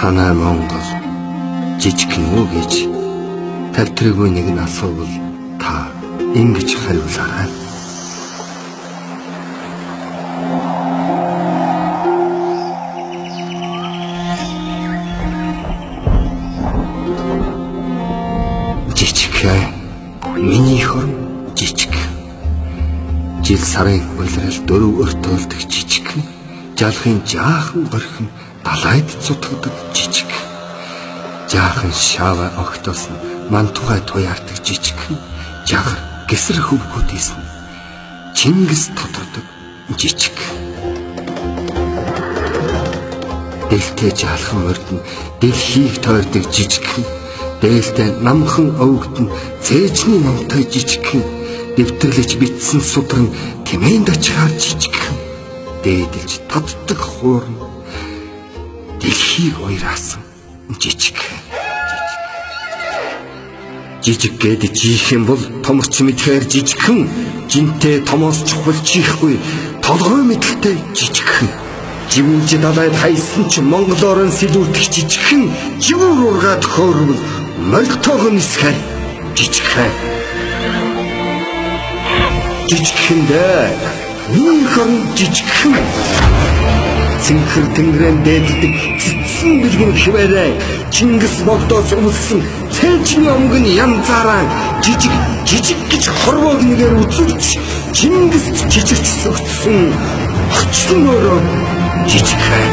Танай Монгол жижигхэн үү гэж тайлтраагүй нэг нь асуувал та ингэж хариулаарай. Жижигхэн миний хорон жижиг. Жил сарын улирал 4 өртөөлдөг жижигхэн. Жалхын жаахан горхон далайд цутгадаг жижиг. Жаахан шаава огтос нь мантугай туяардаг жижигхэн. Жагар гэсэр хөвгүүдээс нь Чингис тодордог жижиг. Дэлтэй жаалхан урд нь дэлхийг тойрдог жижигхэн. Дээлтэй намхан өвгд нь цээжний номтой жижигхэн. Дэвтэрлэж битсэн судар нь тэмээнд ачаар жижигхэн. Дээдэлж татдаг хуурн дэлхийг уйраасан жижиг. Жижиг гээд жиих юм бол томорч мэдхээр жижигхэн. Жинтэй томоос чухал чихгүй толгой мэдлэлтэй жижигхэн. Живүүж далайд хайсан ч монголоор нь сэлүүрдэх жижигхэн. Живүүр ургаад хөөрвөл морьтойгоо нисгэх жижигхэн. Жижигхэндээ миний хорон жижигхэн. Цэнхэр тэнгэрэн дээддэг цэцэн бэлгүн хിവэрэ Чингис богдоос өмссөн цээжний омгон янзаараа жижиг гэж хорвоог нэгээр үзүүлж Чингис жижигч сөгтсөн очлон өөрөө жижигхэн.